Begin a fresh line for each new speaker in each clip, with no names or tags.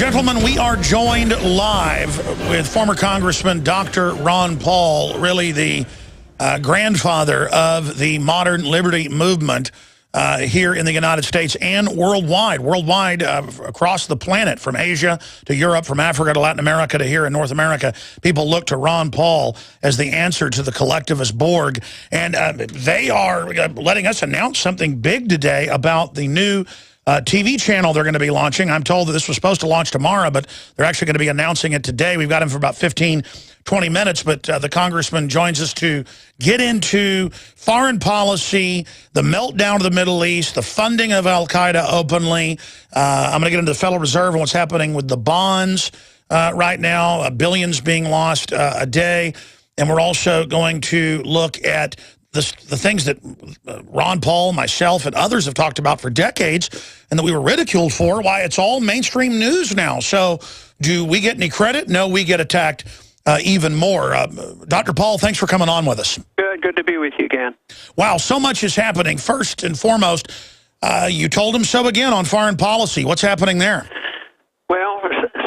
Gentlemen, we are joined live with former Congressman Dr. Ron Paul, really the grandfather of the modern liberty movement here in the United States and worldwide. Across the planet, from Asia to Europe, from Africa to Latin America to here in North America, people look to Ron Paul as the answer to the collectivist Borg. And they are letting us announce something big today about the new TV channel they're going to be launching. I'm told that this was supposed to launch tomorrow, but they're actually going to be announcing it today. We've got him for about 15, 20 minutes, but the congressman joins us to get into foreign policy, the meltdown of the Middle East, the funding of al-Qaeda openly. I'm going to get into the Federal Reserve and what's happening with the bonds right now, billions being lost a day. And we're also going to look at the things that Ron Paul, myself, and others have talked about for decades and that we were ridiculed for, why it's all mainstream news now. So do we get any credit? No, we get attacked even more. Dr. Paul, thanks for coming on with us.
Good to be with you again.
Wow, so much is happening. First and foremost, you told him so again on foreign policy. What's happening there?
Well,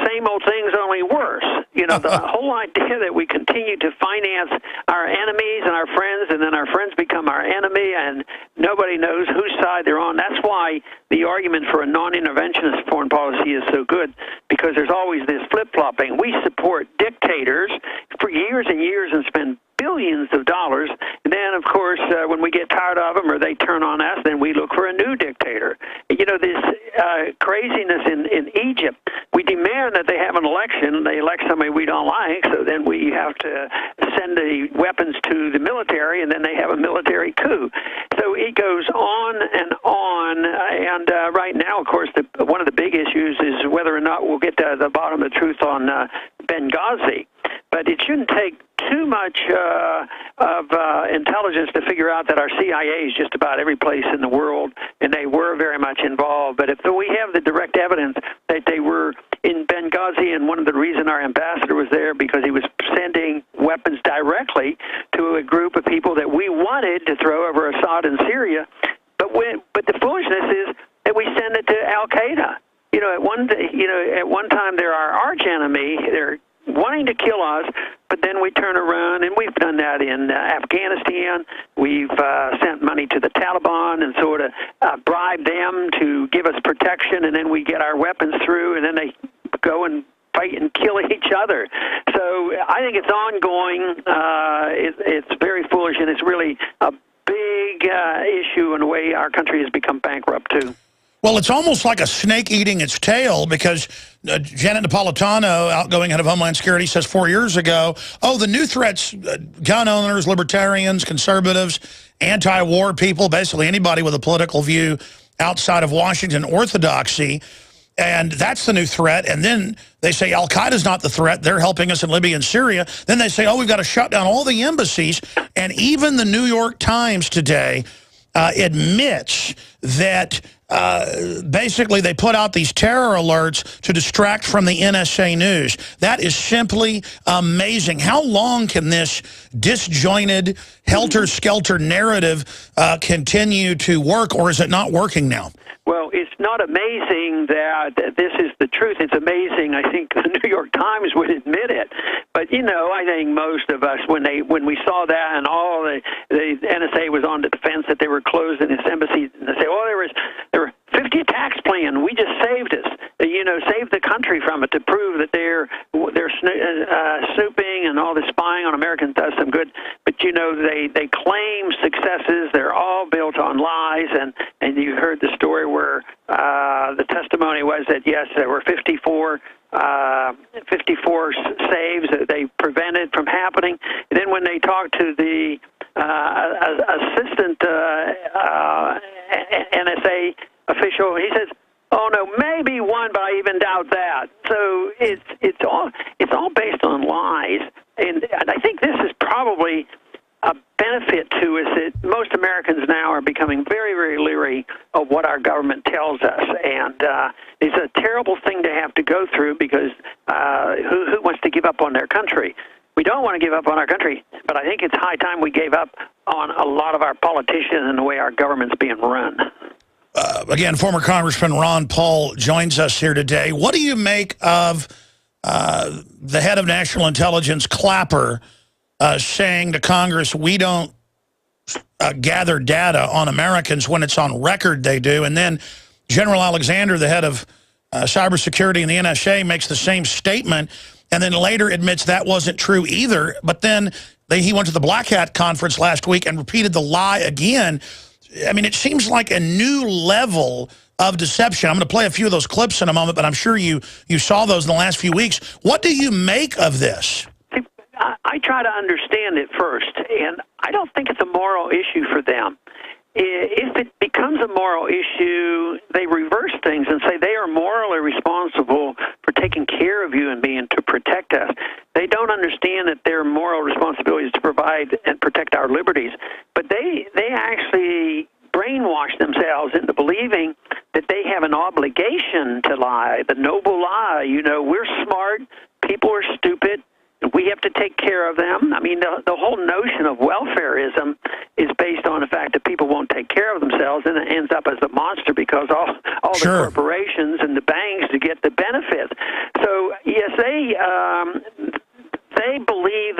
same old things, only worse. You know, the whole idea that we continue to finance our enemies and our friends, and then our friends become our enemy, and nobody knows whose side they're on. That's why the argument for a non-interventionist foreign policy is so good, because there's always this flip-flopping. We support dictators for years and years and spend billions of dollars, and then, of course, when we get tired of them or they turn on us, then we look for a new dictator. You know, this craziness in Egypt, we demand that they have an election, they elect somebody we don't like, so then we have to send the weapons to the military, and then they have a military coup. So it goes on, and right now, of course, one of the big issues is whether or not we'll get to the bottom of the truth on Benghazi. But it shouldn't take too much of intelligence to figure out that our CIA is just about every place in the world, and they were very much involved. But if we have the direct evidence that they were in Benghazi, and one of the reasons our ambassador was there, because he was sending weapons directly to a group of people that we wanted to throw over Assad in Syria. But the foolishness is that we send it to al-Qaeda. At one time they're our arch enemy. They're wanting to kill us, but then we turn around, and we've done that in Afghanistan. We've sent money to the Taliban and sort of bribed them to give us protection, and then we get our weapons through, and then they go and fight and kill each other. So I think it's ongoing. It's very foolish, and it's really a big issue in a way our country has become bankrupt too.
Well, it's almost like a snake eating its tail, because Janet Napolitano, outgoing head of Homeland Security, says 4 years ago, the new threats, gun owners, libertarians, conservatives, anti-war people, basically anybody with a political view outside of Washington orthodoxy, and that's the new threat. And then they say al-Qaeda's not the threat. They're helping us in Libya and Syria. Then they say, we've got to shut down all the embassies. And even the New York Times today admits that basically they put out these terror alerts to distract from the NSA news. That is simply amazing. How long can this disjointed, helter-skelter narrative continue to work, or is it not working now? Well,
it's not amazing that this is the truth. It's amazing, I think, the New York Times would admit it. But, I think most of us, when we saw that and all the NSA was on the defense that they were closing its embassy, and they say, there were 50 attacks planned. We just saved us, saved the country from it, to prove that they're snooping and all this spying on Americans does some good. But, they claim successes. They're all built on lies. And you heard the story where the testimony was that, yes, there were 54 saves that they prevented from happening. And then when they talked to the assistant NSA official, he says, "Oh no, maybe one, but I even doubt that." So it's all based on lies, and I think this is probably a benefit to us that most Americans now are becoming very, very leery of what our government tells us, and it's a terrible thing to have to go through, because who wants to give up on their country? We don't want to give up on our country, but I think it's high time we gave up on a lot of our politicians and the way our government's being run.
Again, former Congressman Ron Paul joins us here today. What do you make of the head of national intelligence, Clapper, saying to Congress, we don't gather data on Americans when it's on record they do? And then General Alexander, the head of cybersecurity in the NSA, makes the same statement and then later admits that wasn't true either. But then he went to the Black Hat conference last week and repeated the lie again. I mean, it seems like a new level of deception. I'm going to play a few of those clips in a moment, but I'm sure you saw those in the last few weeks. What do you make of this?
I try to understand it first, and I don't think it's a moral issue for them. If it becomes a moral issue, they reverse things and say they are morally responsible for taking care of you and being to protect us. They don't understand that their moral responsibility is to provide and protect our liberties. But they actually brainwash themselves into believing that they have an obligation to lie, the noble lie. You know, we're smart, people are stupid, we have to take care of them. I mean, the whole notion of welfareism is based on the fact that people won't take care of themselves, and it ends up as a monster because all the corporations and the banks to get the benefits. So, yes, they believe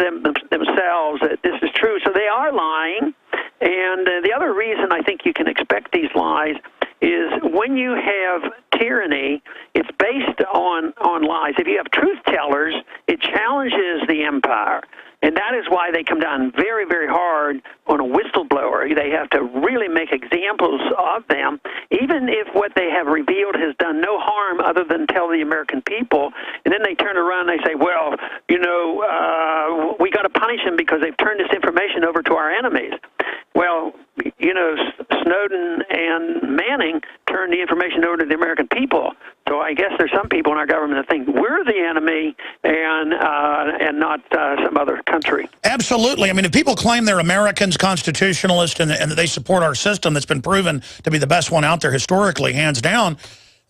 themselves that this is true, so they are lying. And the other reason I think you can expect these lies is when you have tyranny, it's based on lies. If you have truth tellers, it challenges the empire. And that is why they come down very, very hard on a whistleblower. They have to really make examples of them, even if what they have revealed has done no harm other than tell the American people. And then they turn around and they say, well, you know, we got to punish them because they've turned this information over to our enemies. Well, you know, Snowden and Manning turned the information over to the American people. So I guess there's some people in our government that think we're the enemy and not some other country.
Absolutely. I mean, if people claim they're Americans, constitutionalists, and that they support our system that's been proven to be the best one out there historically, hands down,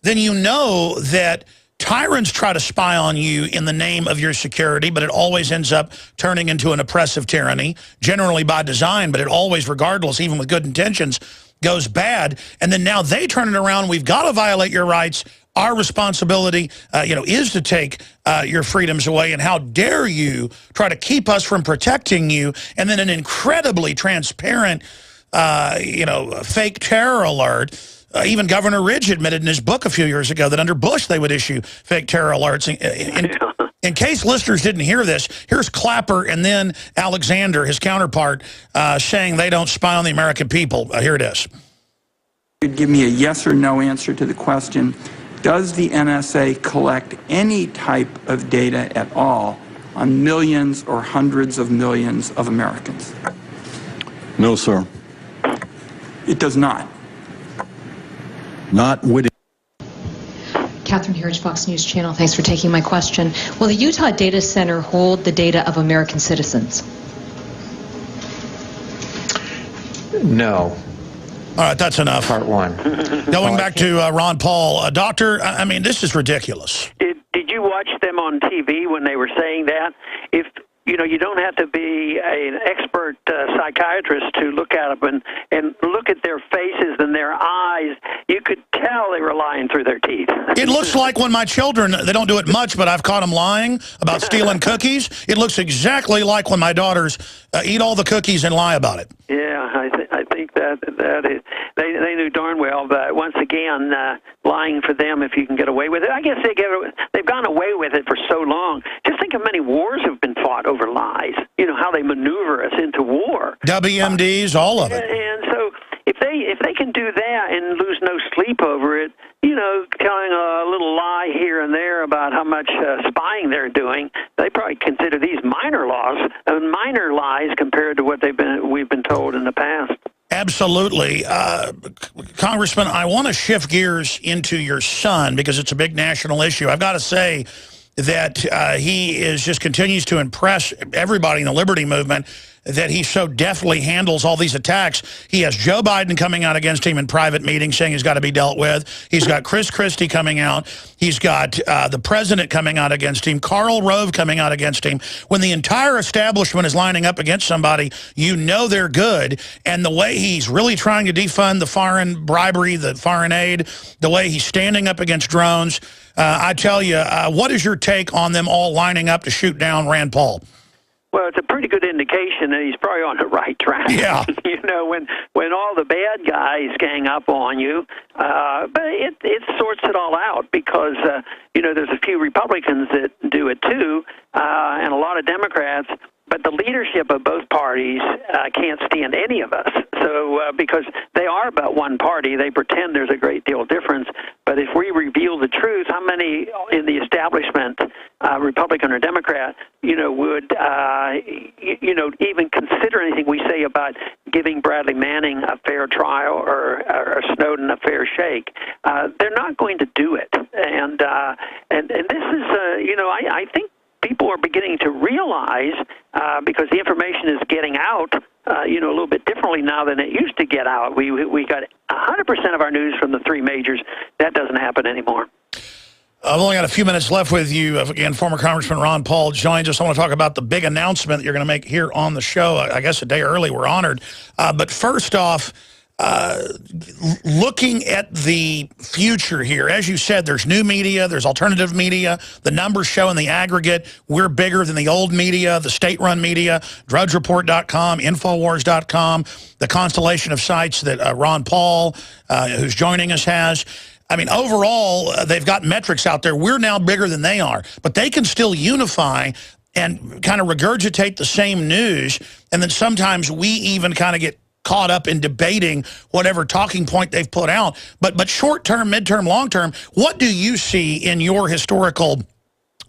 then you know that tyrants try to spy on you in the name of your security, but it always ends up turning into an oppressive tyranny, generally by design, but it always, regardless, even with good intentions, goes bad. And then now they turn it around. We've got to violate your rights. Our responsibility, is to take your freedoms away. And how dare you try to keep us from protecting you? And then an incredibly transparent, fake terror alert. Even Governor Ridge admitted in his book a few years ago that under Bush they would issue fake terror alerts. In case listeners didn't hear this, here's Clapper and then Alexander, his counterpart, saying they don't spy on the American people. Here it is.
Give me a yes or no answer to the question. Does the NSA collect any type of data at all on millions or hundreds of millions of Americans?
No, sir.
It does not.
Not witty.
Catherine Herridge, Fox News Channel. Thanks for taking my question. Will the Utah Data Center hold the data of American citizens?
No.
All right, that's enough.
Part one.
Going back to Ron Paul. Doctor, I mean, this is ridiculous.
Did you watch them on TV when they were saying that? If you don't have to be an expert psychiatrist to look at them and look at their faces and their eyes. You could tell they were lying through their teeth.
It looks like when my children, they don't do it much, but I've caught them lying about stealing cookies. It looks exactly like when my daughters eat all the cookies and lie about it.
Yeah, I think that is, they knew darn well, but once again, lying for them if you can get away with it. I guess they've gone away with it for so long. Just think of many wars have been fought over lies. You know, how they maneuver us into war.
WMDs, all of it.
And so if they can do that and lose no sleep over it, telling a little lie here and there about how much spying they're doing, they probably consider these minor lies compared to what we've been told in the past.
Absolutely. Congressman, I want to shift gears into your son because it's a big national issue. I've got to say that he just continues to impress everybody in the liberty movement. that he so deftly handles all these attacks. He has Joe Biden coming out against him in private meetings saying he's got to be dealt with. He's got Chris Christie coming out. He's got the president coming out against him. Karl Rove coming out against him. When the entire establishment is lining up against somebody, you know they're good. And the way he's really trying to defund the foreign bribery, the foreign aid, the way he's standing up against drones, I tell you, what is your take on them all lining up to shoot down Rand Paul?
Well, it's a pretty good indication that he's probably on the right track.
Yeah.
You know, when all the bad guys gang up on you, but it sorts it all out because, you know, there's a few Republicans that do it too, and a lot of Democrats. But the leadership of both parties can't stand any of us. So because they are but one party, they pretend there's a great deal of difference. But if we reveal the truth, how many in the establishment, Republican or Democrat, you know, would you know, even consider anything we say about giving Bradley Manning a fair trial or Snowden a fair shake? They're not going to do it. And this is you know, I think people are beginning to realize, because the information is getting out, you know, a little bit differently now than it used to get out. We got 100% of our news from the three majors. That doesn't happen anymore.
I've only got a few minutes left with you. Again, former Congressman Ron Paul joins us. I want to talk about the big announcement that you're going to make here on the show. I guess a day early. We're honored. But first off, looking at the future here, as you said, there's new media, there's alternative media. The numbers show in the aggregate we're bigger than the old media, the state-run media, drudgereport.com, infowars.com, the constellation of sites that Ron Paul, who's joining us, has. I mean, overall, they've got metrics out there. We're now bigger than they are, but they can still unify and kind of regurgitate the same news, and then sometimes we even kind of get caught up in debating whatever talking point they've put out. But short-term, mid-term, long-term, what do you see in your historical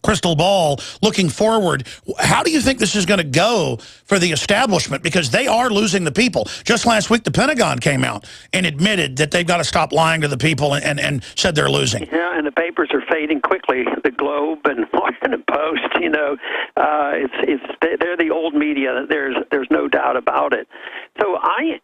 crystal ball looking forward? How do you think this is going to go for the establishment? Because they are losing the people. Just last week, the Pentagon came out and admitted that they've got to stop lying to the people and said they're losing.
Yeah, and the papers are fading quickly. The Globe and Washington Post, you know, they're the old media. There's no doubt about it. So I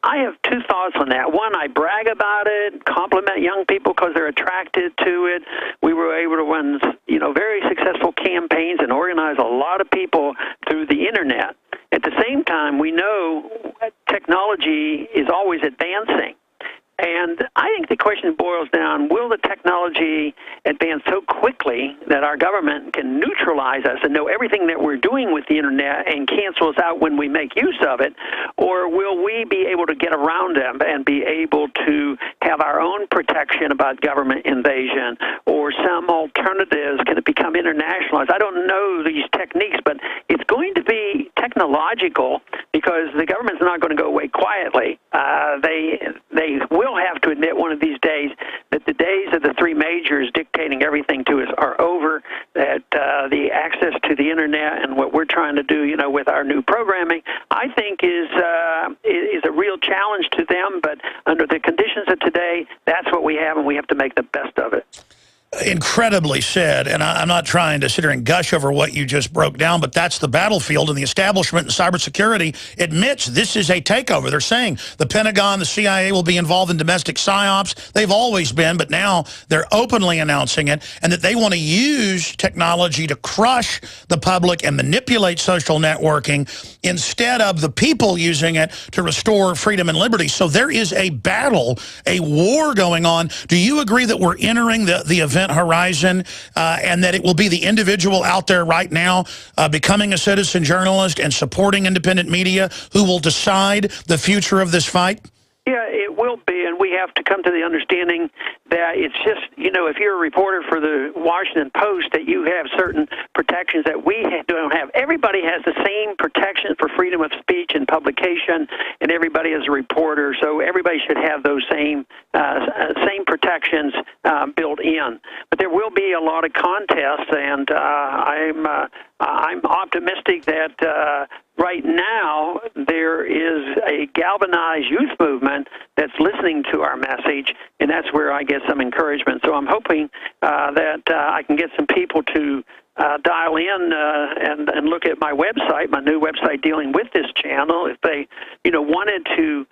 have two thoughts on that. One, I brag about it, compliment young people because they're attracted to it. We were able to run, you know, very successful campaigns and organize a lot of people through the internet. At the same time, we know technology is always advancing. And I think the question boils down, will the technology advance so quickly that our government can neutralize us and know everything that we're doing with the internet and cancel us out when we make use of it? Or will we be able to get around them and be able to have our own protection about government invasion or some alternatives? Can it become internationalized? I don't know these techniques, but it's going to be technological because the government's not going to go away quietly. They will have to admit one of these days that the days of the three majors dictating everything to us are over, that the access to the internet and what we're trying to do, you know, with our new programming, I think is a real challenge to them. But under the conditions of today, that's what we have, and we have to make the best of it.
Incredibly said, and I'm not trying to sit here and gush over what you just broke down, but that's the battlefield, and the establishment in cybersecurity admits this is a takeover. They're saying the Pentagon, the CIA will be involved in domestic psyops. They've always been, but now they're openly announcing it, and that they want to use technology to crush the public and manipulate social networking instead of the people using it to restore freedom and liberty. So there is a battle, a war going on. Do you agree that we're entering the event horizon and that it will be the individual out there right now becoming a citizen journalist and supporting independent media who will decide the future of this fight?
Yeah, it will be, and we have to come to the understanding that it's just, you know, if you're a reporter for the Washington Post, that you have certain protections that we don't have. Everybody has the same protection for freedom of speech and publication, and everybody is a reporter, so everybody should have those same protections built in. But there will be a lot of contests, and I'm optimistic that right now there is a galvanized youth movement that's listening to our message, and that's where I get some encouragement. So I'm hoping that I can get some people to dial in and look at my website, my new website dealing with this channel. If they, wanted to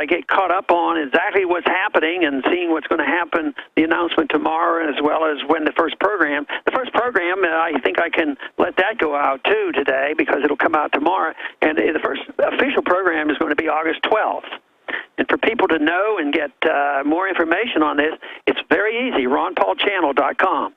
get caught up on exactly what's happening and seeing what's going to happen, the announcement tomorrow, as well as when the first program, I think I can let that go out too today because it'll come out tomorrow. And the first official program is going to be August 12th. And for people to know and get more information on this, it's very easy, ronpaulchannel.com.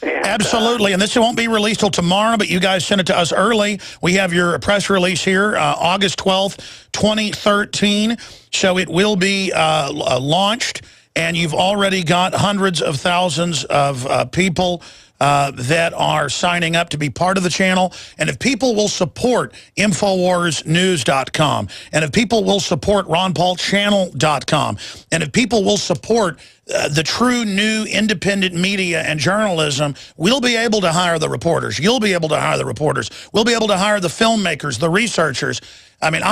Absolutely, and this won't be released till tomorrow, but you guys sent it to us early. We have your press release here, August 12th, 2013, so it will be launched, and you've already got hundreds of thousands of people that are signing up to be part of the channel. And if people will support InfoWarsNews.com, and if people will support RonPaulChannel.com, and if people will support the true new independent media and journalism, we'll be able to hire the reporters. You'll be able to hire the reporters. We'll be able to hire the filmmakers, the researchers. I mean,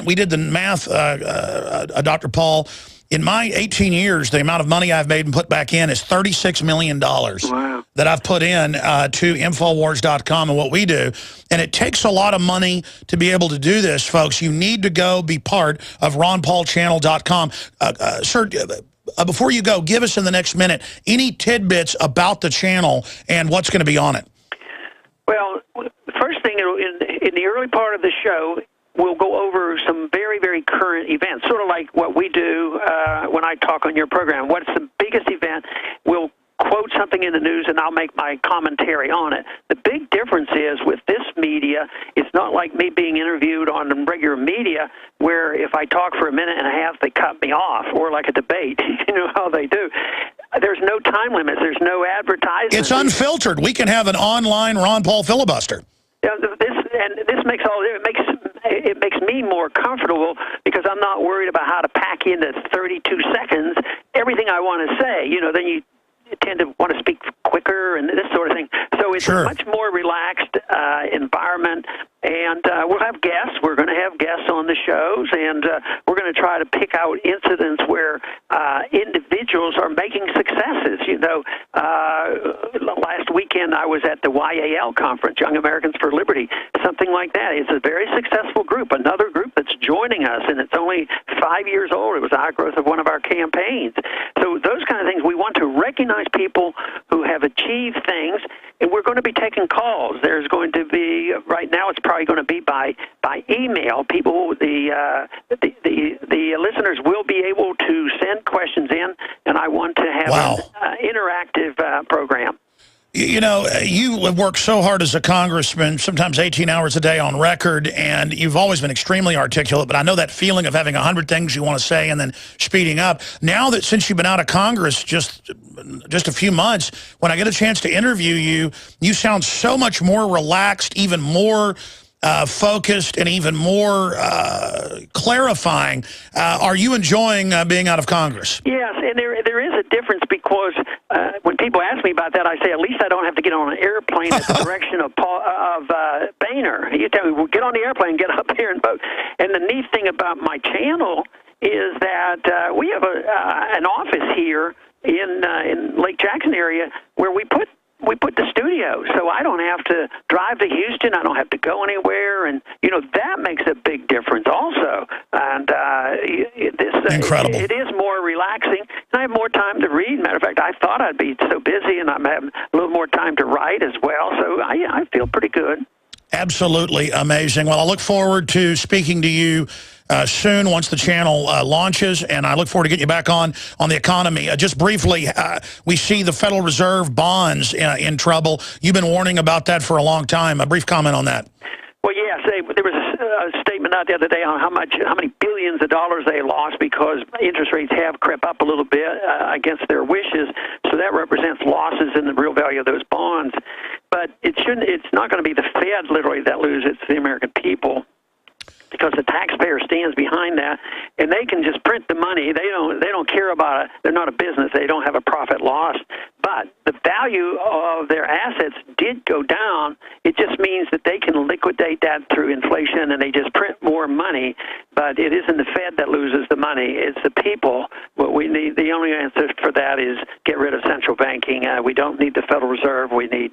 we did the math, Dr. Paul. In my 18 years, the amount of money I've made and put back in is $36 million
wow.
that I've put in to Infowars.com and what we do. And it takes a lot of money to be able to do this, folks. You need to go be part of RonPaulChannel.com. Sir, before you go, give us in the next minute any tidbits about the channel and what's going to be on it.
Well, the first thing, in the early part of the show, we'll go over some very, very current events, sort of like what we do when I talk on your program. What's the biggest event? We'll quote something in the news, and I'll make my commentary on it. The big difference is with this media, it's not like me being interviewed on regular media where if I talk for a minute and a half, they cut me off, or like a debate, you know how they do. There's no time limits. There's no advertising.
It's unfiltered. We can have an online Ron Paul filibuster.
Yeah, this makes it makes me more comfortable because I'm not worried about how to pack into 32 seconds everything I want to say. Then you tend to want to speak quicker and this sort of thing. So it's a much more relaxed environment. And we'll have guests. We're going to have guests on the shows, and we're going to try to pick out incidents where individuals are making successes. Last weekend I was at the YAL conference, Young Americans for Liberty, something like that. It's a very successful group, another group that's joining us, and it's only 5 years old. It was the outgrowth of one of our campaigns. So those kind of things, we want to recognize people who have achieved things, and we're going to be taking calls. There's going to be, right now it's probably going to be by email. People, the listeners will be able to send questions in, and I want to have an interactive program.
You have worked so hard as a congressman, sometimes 18 hours a day on record, and you've always been extremely articulate, but I know that feeling of having 100 things you want to say and then speeding up. Now that since you've been out of Congress just a few months, when I get a chance to interview you, you sound so much more relaxed, even more focused, and even more clarifying. Are you enjoying being out of Congress?
Yes, and there is a difference because when people ask me about that, I say, at least I don't have to get on an airplane at the direction of Boehner. You tell me, well, get on the airplane, get up here and vote. And the neat thing about my channel is that we have an office here in Lake Jackson area where we put the studio, so I don't have to drive to Houston. I don't have to go anywhere, and that makes a big difference also. And
incredible.
It is more relaxing, and I have more time to read. Matter of fact, I thought I'd be so busy, and I'm having a little more time to write as well. So I feel pretty good.
Absolutely amazing. Well, I look forward to speaking to you soon once the channel launches, and I look forward to getting you back on the economy. Just briefly, we see the Federal Reserve bonds in trouble. You've been warning about that for a long time. A brief comment on that.
Well, yes, there was a statement out the other day on how many billions of dollars they lost because interest rates have crept up a little bit against their wishes. So that represents losses in the real value of those bonds. But it's not going to be the Fed literally that loses; it's the American people. because the taxpayer stands behind that, and they can just print the money. They don't care about it. They're not a business. They don't have a profit loss. But the value of their assets did go down. It just means that they can liquidate that through inflation, and they just print more money. But it isn't the Fed that loses the money. It's the people. What we need, the only answer for that is get rid of central banking. We don't need the Federal Reserve. We need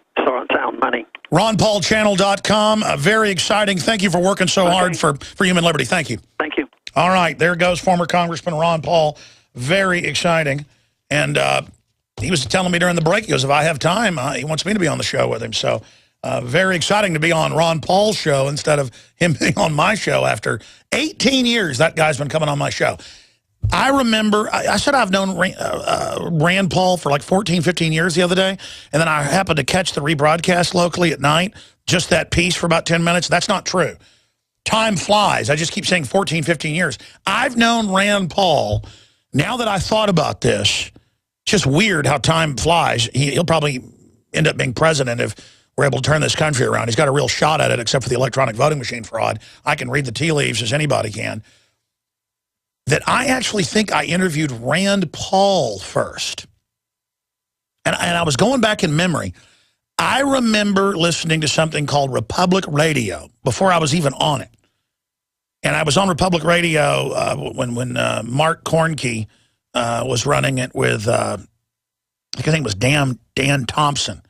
sound money.
RonPaulChannel.com. Very exciting. Thank you for working so hard for human liberty. Thank you.
Thank you.
All right. There goes former Congressman Ron Paul. Very exciting. And he was telling me during the break, he goes, if I have time, he wants me to be on the show with him. So very exciting to be on Ron Paul's show instead of him being on my show. After 18 years, that guy's been coming on my show. I remember, I said I've known Rand Paul for like 14, 15 years the other day, and then I happened to catch the rebroadcast locally at night, just that piece for about 10 minutes. That's not true. Time flies. I just keep saying 14, 15 years. I've known Rand Paul. Now that I thought about this, it's just weird how time flies. He'll probably end up being president if we're able to turn this country around. He's got a real shot at it, except for the electronic voting machine fraud. I can read the tea leaves as anybody can. That I actually think I interviewed Rand Paul first. And I was going back in memory. I remember listening to something called Republic Radio before I was even on it. And I was on Republic Radio when Mark Kornke was running it with, I think it was Dan Thompson.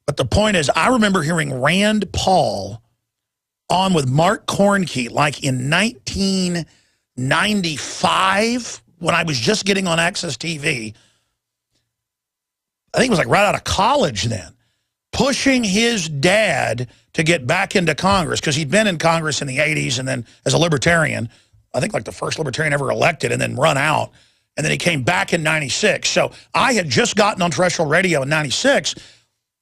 But the point is, I remember hearing Rand Paul on with Mark Kornke like in 1995 when I was just getting on Access TV. I think it was like right out of college then, pushing his dad to get back into Congress because he'd been in Congress in the 80s and then as a libertarian, I think like the first libertarian ever elected, and then run out. And then he came back in 96. So I had just gotten on terrestrial radio in 96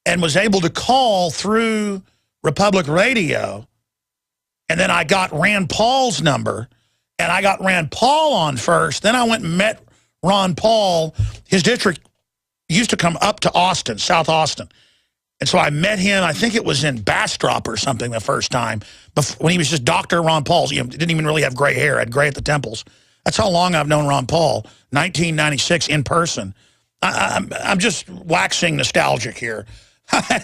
and was able to call through Republic Radio. And then I got Rand Paul's number. And I got Rand Paul on first. Then I went and met Ron Paul. His district used to come up to Austin, South Austin. And so I met him, I think it was in Bastrop or something the first time, when he was just Dr. Ron Paul. You know, didn't even really have gray hair, had gray at the temples. That's how long I've known Ron Paul, 1996 in person. I'm just waxing nostalgic here.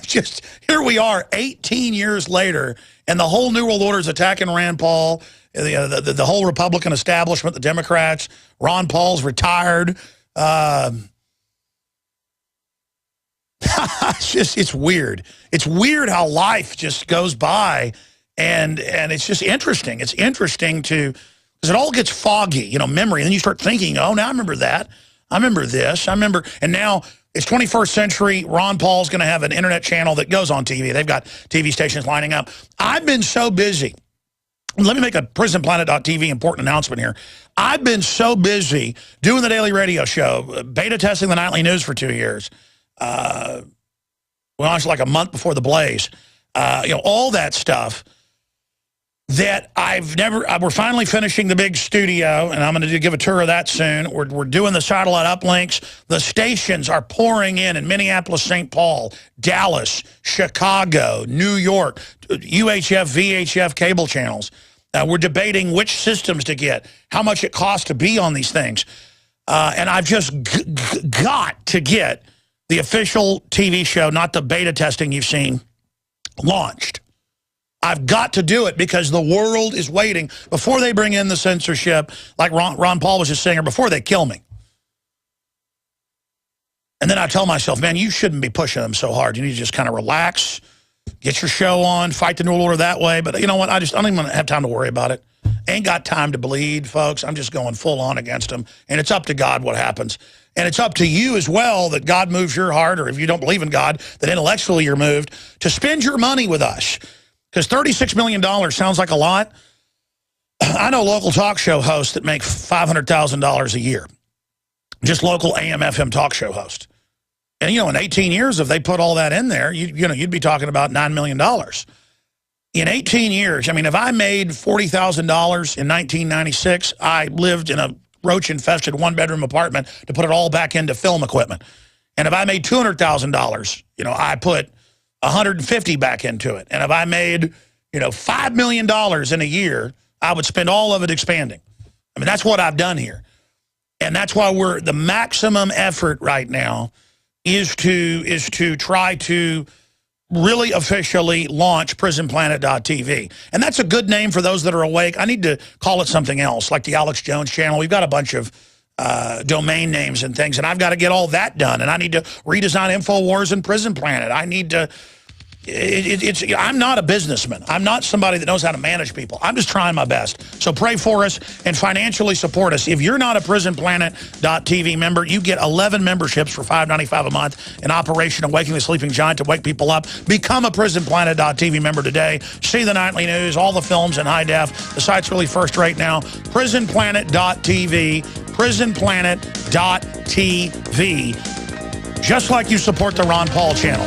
Just here we are 18 years later, and the whole New World Order is attacking Rand Paul. The whole Republican establishment, the Democrats. Ron Paul's retired. It's weird. It's weird how life just goes by, and it's just interesting. It's interesting because it all gets foggy, you know, memory. And then you start thinking, oh, now I remember that. I remember this. I remember, and now it's 21st century. Ron Paul's going to have an internet channel that goes on TV. They've got TV stations lining up. I've been so busy. Let me make a PrisonPlanet.tv important announcement here. I've been so busy doing the daily radio show, beta testing the nightly news for 2 years. We launched like a month before the Blaze. You know, all that stuff that we're finally finishing the big studio, and I'm going to give a tour of that soon. We're doing the satellite uplinks. The stations are pouring in Minneapolis, St. Paul, Dallas, Chicago, New York, UHF, VHF cable channels. We're debating which systems to get, how much it costs to be on these things. And I've just got to get the official TV show, not the beta testing you've seen, launched. I've got to do it because the world is waiting before they bring in the censorship, like Ron Paul was just saying, or before they kill me. And then I tell myself, man, you shouldn't be pushing them so hard. You need to just kind of relax, get your show on, fight the New World Order that way. But you know what? I don't even have time to worry about it. Ain't got time to bleed, folks. I'm just going full on against them. And it's up to God what happens. And it's up to you as well that God moves your heart, or if you don't believe in God, that intellectually you're moved, to spend your money with us. Because $36 million sounds like a lot. I know local talk show hosts that make $500,000 a year. Just local AM, FM talk show hosts. And, you know, in 18 years, if they put all that in there, you'd be talking about $9 million. In 18 years, I mean, if I made $40,000 in 1996, I lived in a roach-infested one-bedroom apartment to put it all back into film equipment. And if I made $200,000, you know, I put 150 back into it. And if I made, you know, $5 million in a year, I would spend all of it expanding. I mean, that's what I've done here. And that's why the maximum effort right now is to try to really officially launch prisonplanet.tv. And that's a good name for those that are awake. I need to call it something else, like the Alex Jones channel. We've got a bunch of domain names and things, and I've got to get all that done. And I need to redesign InfoWars and Prison Planet. I need to... I'm not a businessman. I'm not somebody that knows how to manage people. I'm just trying my best. So pray for us and financially support us. If you're not a prisonplanet.tv member, you get 11 memberships for $5.95 a month in Operation Awakening the Sleeping Giant to wake people up. Become a prisonplanet.tv member today. See the nightly news, all the films in high def. The site's really first rate now. Prisonplanet.tv, prisonplanet.tv. Just like you support the Ron Paul channel.